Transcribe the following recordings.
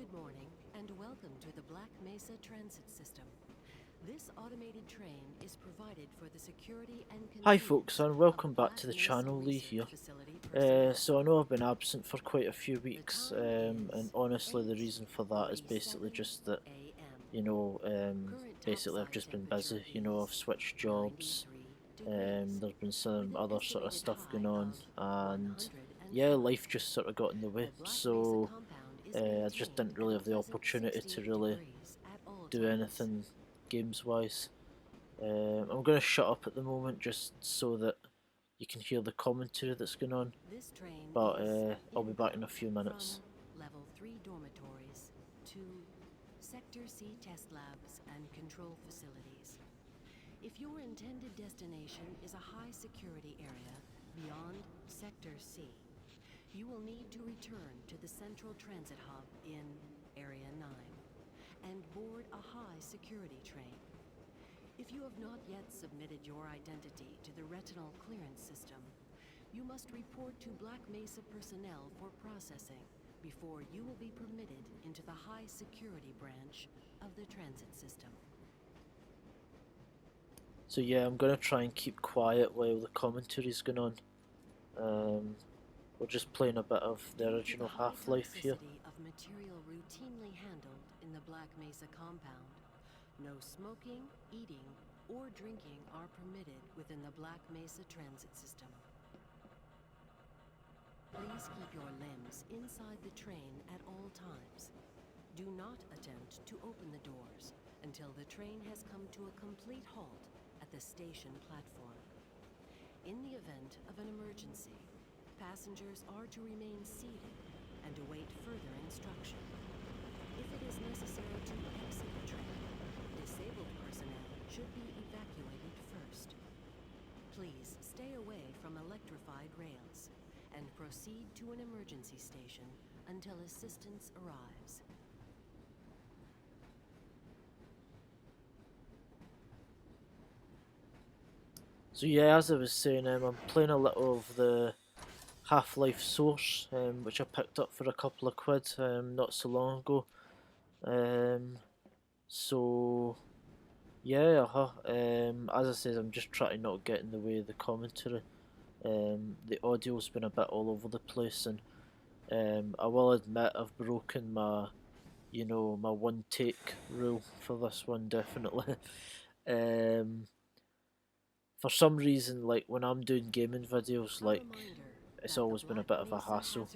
Good morning and welcome to the Black Mesa Transit System. This automated train is provided for the security and Hi convenience folks, and of welcome the back Black to the Mesa channel, Lee Research here. Facility personnel. So I know I've been absent for quite a few The weeks, time and is honestly the reason for that is 8:47 basically just that, a.m. Current basically I've topside just been temperature busy, I've is switched jobs, 93 degrees, there's been with some an other sort of estimated stuff going high on, of and yeah, 105. life just sort of got in the way, The Black Mesa so compound is I just maintained didn't at really a have the pleasant opportunity to 68 really degrees at all do times. anything games-wise. I'm going to shut up at the moment just so that you can hear the commentary that's going on. This train But is I'll be back in a inbound few minutes. from Level 3 dormitories to Sector C test labs and control facilities. If your intended destination is a high security area beyond Sector C, you will need to return to the central transit hub in Area 9 and board a high security train. If you have not yet submitted your identity to the retinal clearance system, you must report to Black Mesa personnel for processing before you will be permitted into the high security branch of the transit system. So yeah, I'm going to try and keep quiet while the commentary's going on. We're just playing a bit of the original Half-Life here. Of material routinely handled in the Black Mesa compound, no smoking, eating, or drinking are permitted within the Black Mesa transit system. Please keep your limbs inside the train at all times. Do not attempt to open the doors until the train has come to a complete halt at the station platform. In the event of an emergency, passengers are to remain seated and await further instruction. If it is necessary to exit the train, disabled personnel should be evacuated first. Please stay away from electrified rails and proceed to an emergency station until assistance arrives. So yeah, as I was saying, I'm playing a little of the Half-Life Source, which I picked up for a couple of quid not so long ago. So yeah, as I said, I'm just trying to not get in the way of the commentary. The audio's been a bit all over the place, and I will admit I've broken my, my one take rule for this one, definitely. um, for some reason, like when I'm doing gaming videos, like it's always been a bit of a hassle.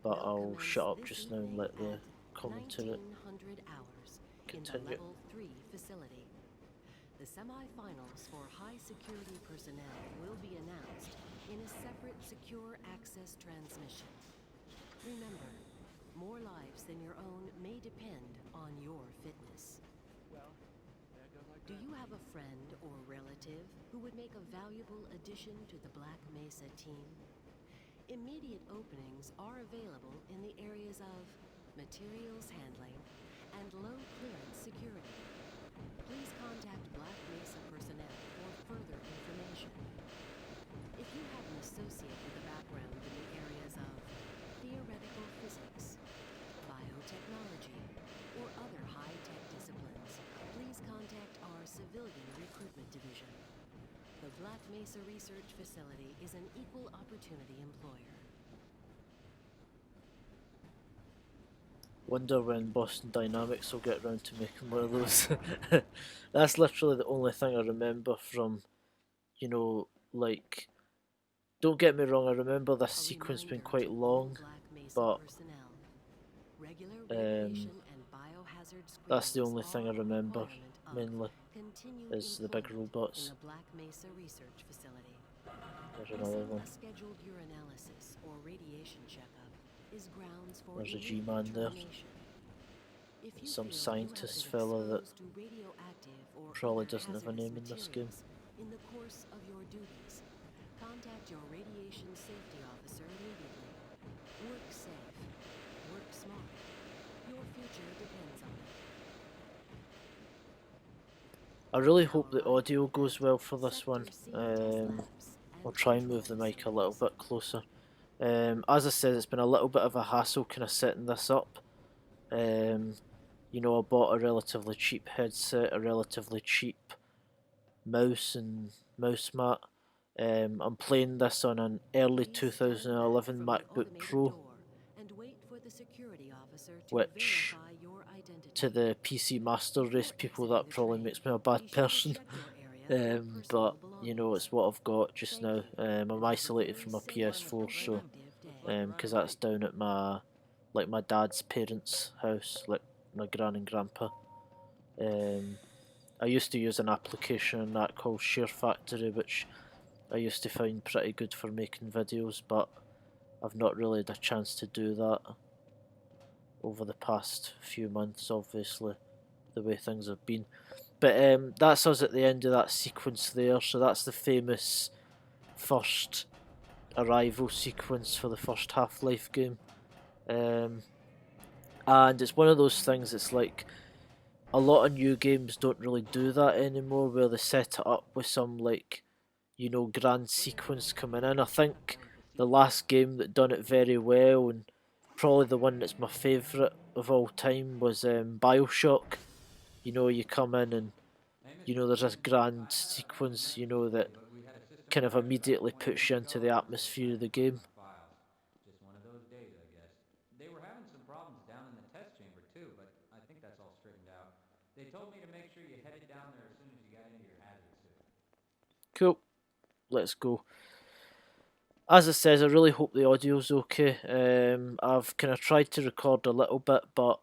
But I'll shut up just now and let the commentary continue. In the Level 3 facility. The semi-finals for high security personnel will be announced in a separate secure access transmission. Remember, more lives than your own may depend on your fitness. Do you have a friend or relative who would make a valuable addition to the Black Mesa team? Immediate openings are available in the areas of materials handling and low clearance security. Please contact Black Mesa personnel for further information. If you have an associate with a background in the areas of theoretical physics, biotechnology, or other high-tech disciplines, please contact our Civilian Recruitment Division. The Black Mesa Research Facility is an equal opportunity employer. Wonder when Boston Dynamics will get around to making one of those. That's literally the only thing I remember from, like, don't get me wrong, I remember this sequence being quite long, but that's the only thing I remember, mainly, is the big robots. There's another one. There's a G-Man there. Some scientist fella that probably doesn't have a name in this game. In the course of your duties, contact your radiation safety officer immediately. Work safe. Work smart. Your future depends on it. I really hope the audio goes well for this one. I'll try and move the mic a little bit closer. As I said, it's been a little bit of a hassle kind of setting this up. You know, I bought a relatively cheap headset, a relatively cheap mouse and mouse mat. I'm playing this on an early 2011 MacBook Pro, which to the PC Master Race people that probably makes me a bad person. But you know, it's what I've got just now. I'm isolated from my PS4, so because that's down at my dad's parents' house, like my gran and grandpa. Um, I used to use an application on that called Share Factory, which I used to find pretty good for making videos, but I've not really had a chance to do that over the past few months, obviously, the way things have been. But that's us at the end of that sequence there, so that's the famous first arrival sequence for the first Half-Life game. And it's one of those things, it's like, a lot of new games don't really do that anymore, where they set it up with some, like, you know, grand sequence coming in. I think the last game that done it very well, and probably the one that's my favourite of all time, was Bioshock. You know, you come in and, you know, there's this grand sequence, you know, that kind of immediately puts you into the atmosphere of the game. Just one of those days, I guess. They were having some problems down in the test chamber too, but I think that's all straightened out. They told me to make sure you headed down there as soon as you got into your hazard suit. Cool, let's go. As I says, I really hope the audio's okay. I've kind of tried to record a little bit, but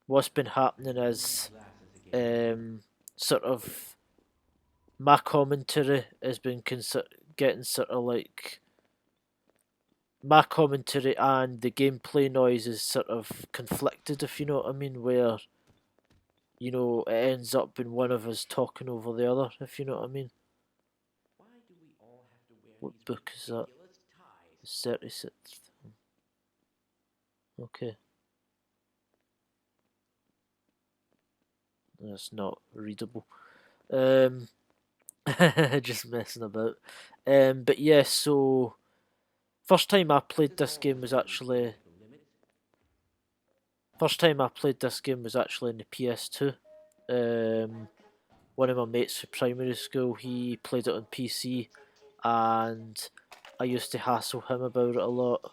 what's been happening is sort of my commentary has been getting sort of like my commentary and the gameplay noise is sort of conflicted, if you know what I mean, where, you know, it ends up being one of us talking over the other, if you know what I mean. What book is that? 36th. Okay. That's not readable. Just messing about. But yeah, so first time I played this game was actually in the PS2. One of my mates from primary school, he played it on PC, and I used to hassle him about it a lot.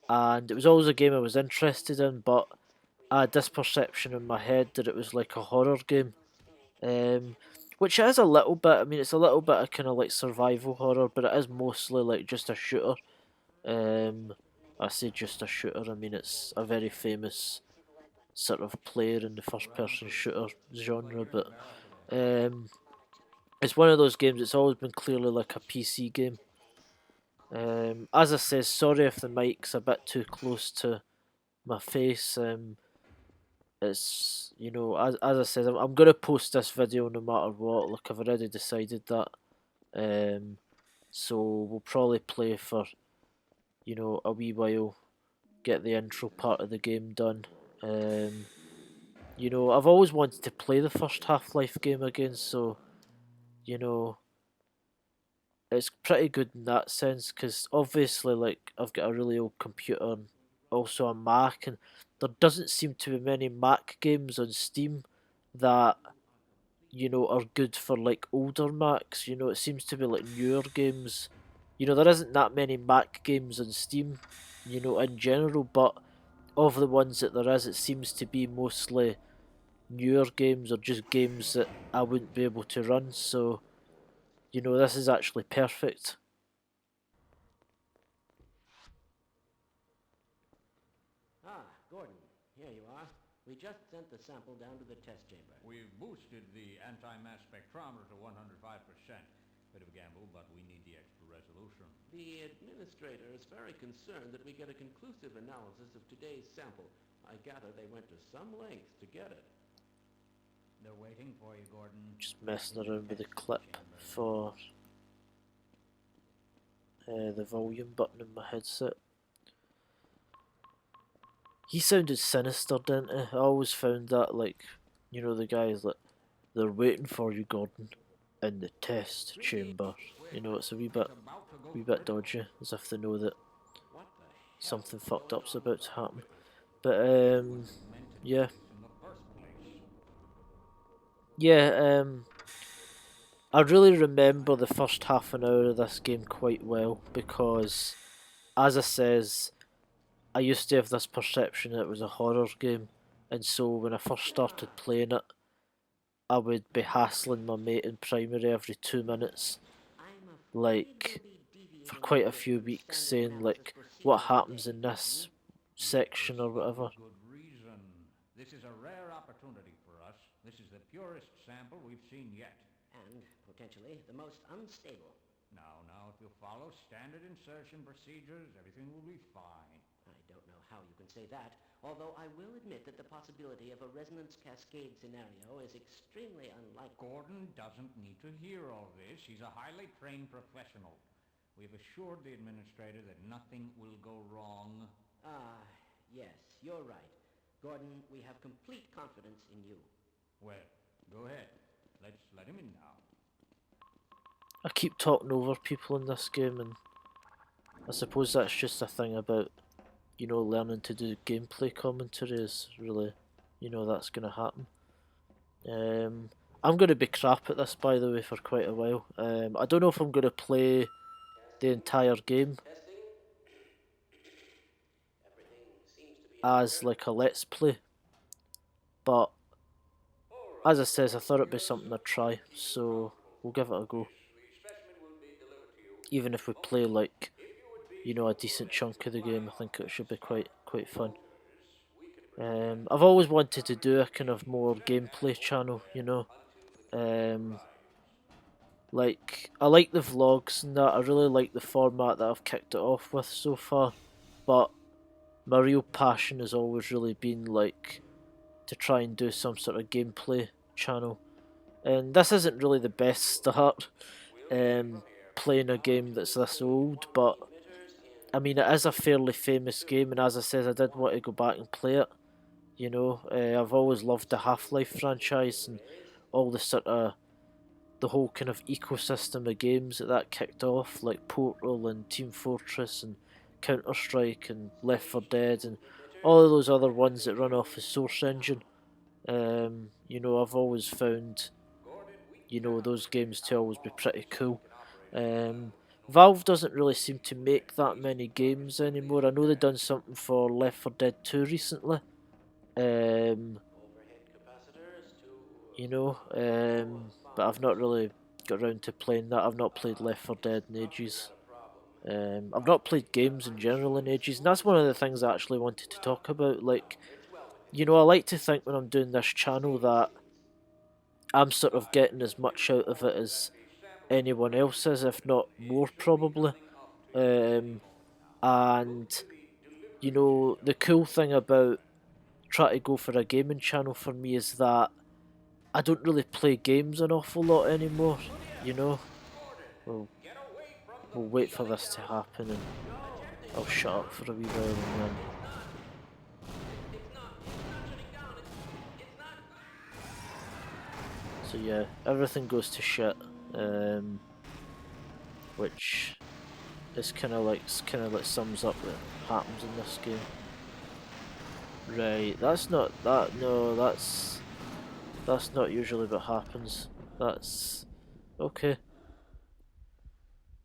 And it was always a game I was interested in, but I had this perception in my head that it was like a horror game. Which it is a little bit. I mean, it's a little bit of kind of like survival horror, but it is mostly like just a shooter. I say just a shooter. I mean, it's a very famous sort of player in the first-person shooter genre, but it's one of those games. It's always been clearly like a PC game. As I say, sorry if the mic's a bit too close to my face. It's, you know, as I said, I'm gonna post this video no matter what. Like, I've already decided that. So we'll probably play for, you know, a wee while, get the intro part of the game done. You know, I've always wanted to play the first Half-Life game again, so, you know, it's pretty good in that sense, because obviously, like, I've got a really old computer and also a Mac, and there doesn't seem to be many Mac games on Steam that, you know, are good for like older Macs. You know, it seems to be like newer games. You know, there isn't that many Mac games on Steam, you know, in general, but of the ones that there is, it seems to be mostly newer games or just games that I wouldn't be able to run. So, you know, this is actually perfect. Gordon, here you are. We just sent the sample down to the test chamber. We've boosted the anti-mass spectrometer to 105%. Bit of a gamble, but we need the extra resolution. The administrator is very concerned that we get a conclusive analysis of today's sample. I gather they went to some lengths to get it. They're waiting for you, Gordon. Just messing around with the clip for the volume button in my headset. He sounded sinister, didn't he? I always found that, like, you know, the guys like, they're waiting for you, Gordon, in the test chamber. You know, it's a wee bit dodgy, as if they know that something fucked up's about to happen. But yeah, yeah. I really remember the first half an hour of this game quite well because, as I says, I used to have this perception that it was a horror game, and so when I first started playing it, I would be hassling my mate in primary every 2 minutes, like for quite a few weeks, saying like what happens in this section or whatever. Good reason. This is a rare opportunity for us. This is the purest sample we've seen yet. And, potentially, the most unstable. Now, if you follow standard insertion procedures, everything will be fine. I don't know how you can say that, although I will admit that the possibility of a resonance cascade scenario is extremely unlikely. Gordon doesn't need to hear all this. He's a highly trained professional. We've assured the administrator that nothing will go wrong. Ah, yes, you're right. Gordon, we have complete confidence in you. Well, go ahead. Let's let him in now. I keep talking over people in this game, and I suppose that's just a thing about, you know, learning to do gameplay commentary is really, you know, that's going to happen. I'm going to be crap at this, by the way, for quite a while. I don't know if I'm going to play the entire game as like a let's play, but as I says, I thought it'd be something I'd try, so we'll give it a go. Even if we play like, you know, a decent chunk of the game, I think it should be quite fun. I've always wanted to do a kind of more gameplay channel, you know. Like, I like the vlogs and that, I really like the format that I've kicked it off with so far, but my real passion has always really been like to try and do some sort of gameplay channel. And this isn't really the best start, playing a game that's this old, but I mean it is a fairly famous game, and as I said, I did want to go back and play it. You know, I've always loved the Half-Life franchise and all the sort of the whole kind of ecosystem of games that kicked off, like Portal and Team Fortress and Counter-Strike and Left 4 Dead and all of those other ones that run off the Source engine. You know, I've always found, you know, those games to always be pretty cool. Valve doesn't really seem to make that many games anymore. I know they've done something for Left 4 Dead 2 recently. You know, but I've not really got around to playing that. I've not played Left 4 Dead in ages. I've not played games in general in ages, and that's one of the things I actually wanted to talk about. Like, you know, I like to think when I'm doing this channel that I'm sort of getting as much out of it as anyone else is, if not more probably. And, you know, the cool thing about trying to go for a gaming channel for me is that I don't really play games an awful lot anymore, you know. We'll wait for this to happen and I'll shut up for a wee while and then... So yeah, everything goes to shit, which is kind of like sums up what happens in this game. Right, that's not that. No, that's not usually what happens. That's okay.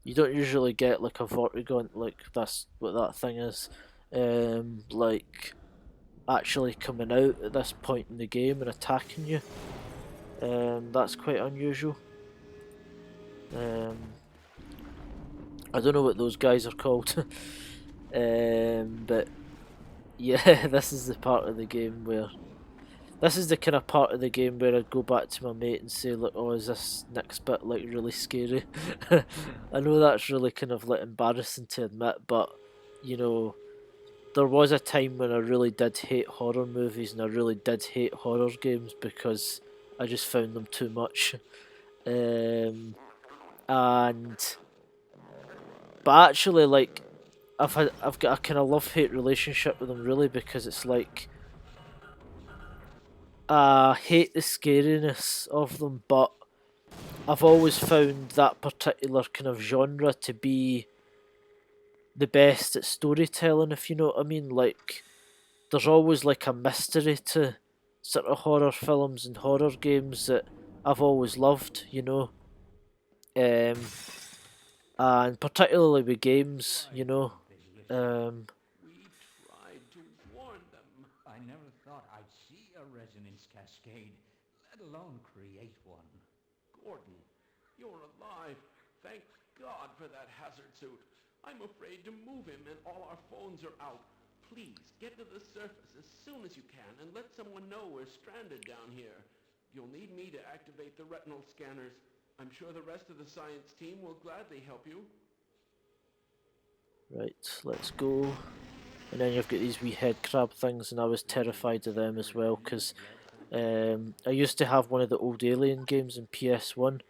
You don't usually get like a Vortigaunt, like that's what that thing is. Like actually coming out at this point in the game and attacking you. That's quite unusual. I don't know what those guys are called. But yeah, this is the part of the game where... This is the kind of part of the game where I'd go back to my mate and say, like, oh, is this next bit, like, really scary? I know that's really kind of, like, embarrassing to admit, but, you know, there was a time when I really did hate horror movies and I really did hate horror games because I just found them too much. And... But actually, like, I've got a kind of love-hate relationship with them, really, because it's like... I hate the scariness of them, but I've always found that particular kind of genre to be the best at storytelling, if you know what I mean. Like, there's always like a mystery to sort of horror films and horror games that I've always loved, you know. Um, and particularly with games, you know. Um, We tried to warn them. I never thought I'd see a resonance cascade, let alone create one. Gordon, you're alive. Thank God for that hazard suit. I'm afraid to move him and all our phones are out. Please, get to the surface as soon as you can and let someone know we're stranded down here. You'll need me to activate the retinal scanners. I'm sure the rest of the science team will gladly help you. right, let's go. And then you've got these wee head crab things, and I was terrified of them as well, because I used to have one of the old Alien games in PS1,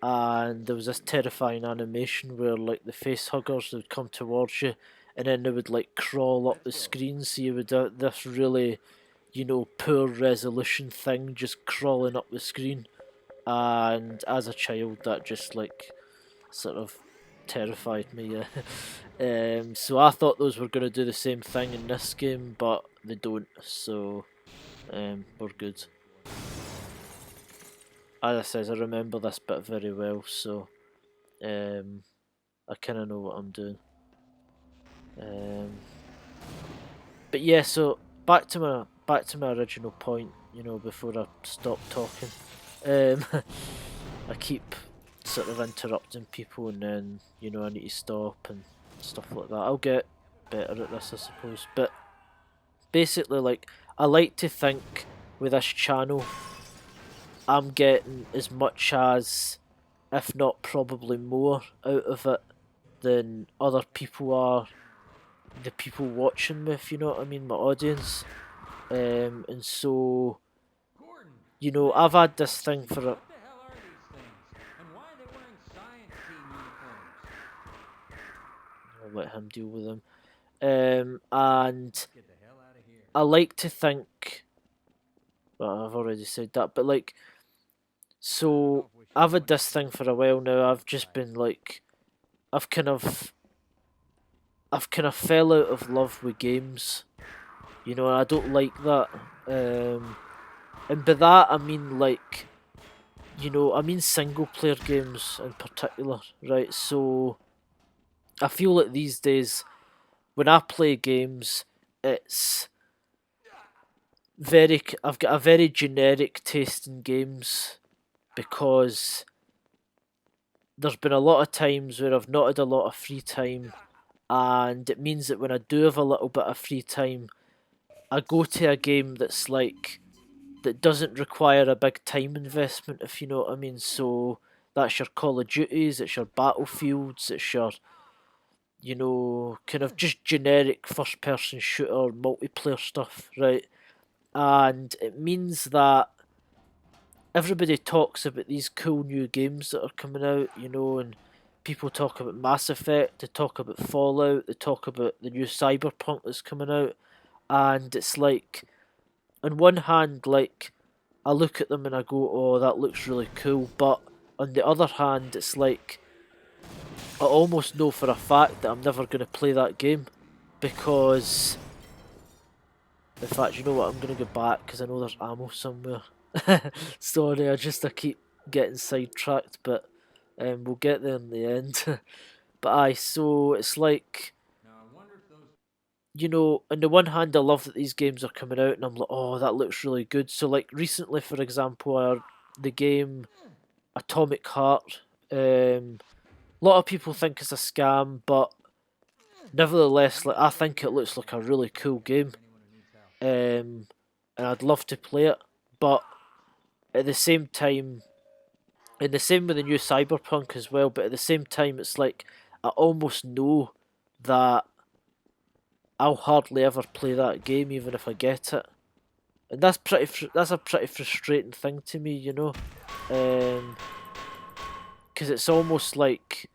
and there was this terrifying animation where like the face huggers would come towards you, and then they would like crawl up the screen, so you would have this really, you know, poor resolution thing just crawling up the screen. And as a child, that just like sort of terrified me. Yeah. So I thought those were going to do the same thing in this game, but they don't. So we're good. As I says, I remember this bit very well, so I kind of know what I'm doing. But yeah, so back to my original point. You know, before I stop talking, I keep sort of interrupting people, and then you know I need to stop and stuff like that. I'll get better at this, I suppose. But basically, like, I like to think with this channel, I'm getting as much as, if not probably more, out of it than other people are. The people watching me, if you know what I mean, my audience. And so, Gordon, you know, I've had this thing for a. what the hell are these things? And why are they wearing science team uniforms? I'll let him deal with them. And Get the hell out of here. I like to think. Well, I've already said that, but like, so I've had this thing for a while now. I've just been like, I've kind of fell out of love with games, you know, and I don't like that. And by that I mean like, you know, I mean single player games in particular, right? So I feel like these days when I play games, it's I've got a very generic taste in games because there's been a lot of times where I've not had a lot of free time, and it means that when I do have a little bit of free time, I go to a game that's like, that doesn't require a big time investment, if you know what I mean. So that's your Call of Duties, it's your Battlefields, it's your, you know, kind of just generic first person shooter multiplayer stuff, right? And it means that everybody talks about these cool new games that are coming out, you know, and people talk about Mass Effect, they talk about Fallout, they talk about the new Cyberpunk that's coming out, and it's like, on one hand, like, I look at them and I go, oh, that looks really cool, but on the other hand, it's like, I almost know for a fact that I'm never going to play that game, because, in fact, you know what, I'm going to go back, because I know there's ammo somewhere. Sorry, I keep getting sidetracked, but we'll get there in the end. But aye, so it's like, Now I wonder if those you know, on the one hand, I love that these games are coming out, and I'm like, oh, that looks really good. So, like, recently, for example, the game Atomic Heart, a lot of people think it's a scam, but nevertheless, like, I think it looks like a really cool game, and I'd love to play it, but at the same time, and the same with the new Cyberpunk as well, but at the same time, it's like, I almost know that I'll hardly ever play that game, even if I get it, and that's a pretty frustrating thing to me, you know, because it's almost like,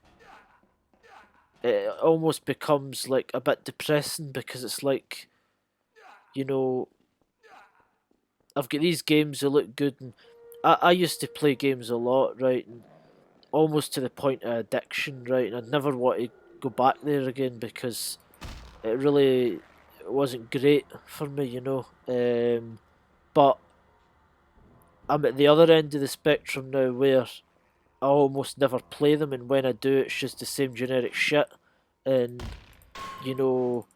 it almost becomes like a bit depressing, because it's like, you know, I've got these games that look good, and I used to play games a lot, right, and almost to the point of addiction, right, and I'd never want to go back there again, because it really wasn't great for me, you know. But I'm at the other end of the spectrum now, where I almost never play them, and when I do, it's just the same generic shit. And you know,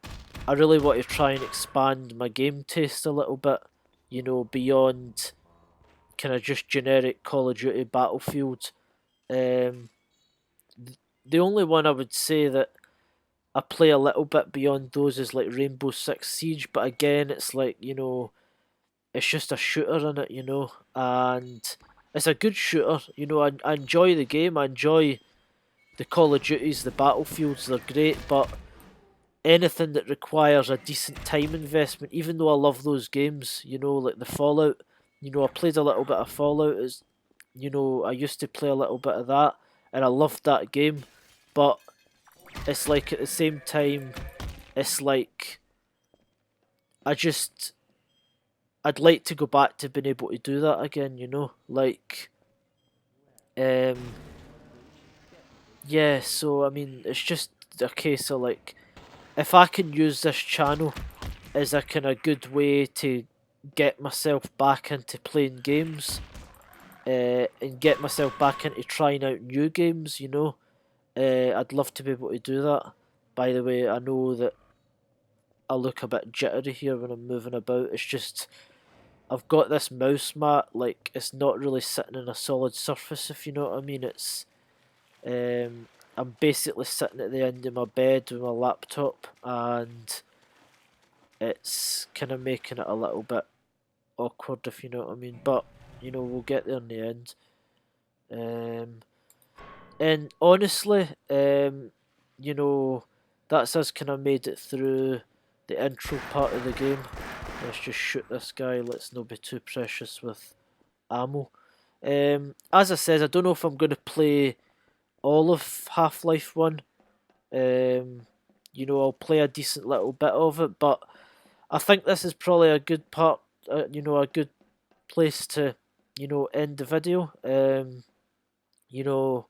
I really want to try and expand my game taste a little bit, you know, beyond kind of just generic Call of Duty Battlefield. Um, the only one I would say that I play a little bit beyond those is like Rainbow Six Siege, but again, it's like, you know, it's just a shooter in it, you know, and it's a good shooter. You know, I enjoy the game, I enjoy the Call of Duties, the Battlefields, they're great, but anything that requires a decent time investment, even though I love those games, you know, like the Fallout, you know, I played a little bit of Fallout, as you know, I used to play a little bit of that, and I loved that game, but it's like at the same time, it's like, I just, I'd like to go back to being able to do that again, you know, like, um, yeah, so I mean, it's just a case of like, if I can use this channel as a kind of good way to get myself back into playing games, and get myself back into trying out new games, you know, I'd love to be able to do that. By the way, I know that I look a bit jittery here when I'm moving about. It's just, I've got this mouse mat, like, it's not really sitting in a solid surface, if you know what I mean. It's, I'm basically sitting at the end of my bed with my laptop, and it's kind of making it a little bit awkward, if you know what I mean. But, you know, we'll get there in the end. And honestly, you know, that's us kind of made it through the intro part of the game. Let's just shoot this guy. Let's not be too precious with ammo. As I said, I don't know if I'm going to play all of Half-Life 1. You know, I'll play a decent little bit of it, but I think this is probably a good part, you know, a good place to, you know, end the video. You know,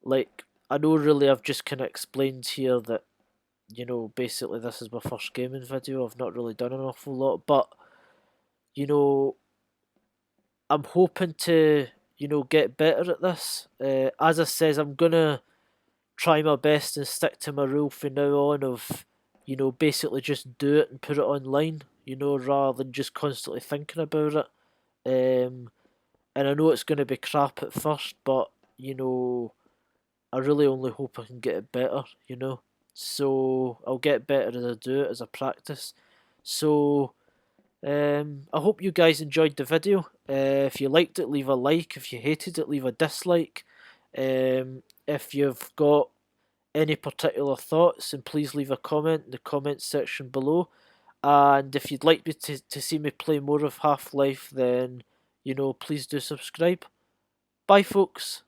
like, I know really I've just kind of explained here that, you know, basically this is my first gaming video. I've not really done an awful lot, but, you know, I'm hoping to, you know, get better at this. As I says, I'm gonna try my best and stick to my rule from now on of, you know, basically just do it and put it online, you know, rather than just constantly thinking about it. And I know it's going to be crap at first, but, you know, I really only hope I can get it better, you know. So I'll get better as I do it, as I practice. So I hope you guys enjoyed the video. If you liked it, leave a like. If you hated it, leave a dislike. If you've got any particular thoughts, and please leave a comment in the comments section below. And if you'd like me to see me play more of Half-Life, then, you know, please do subscribe. Bye, folks.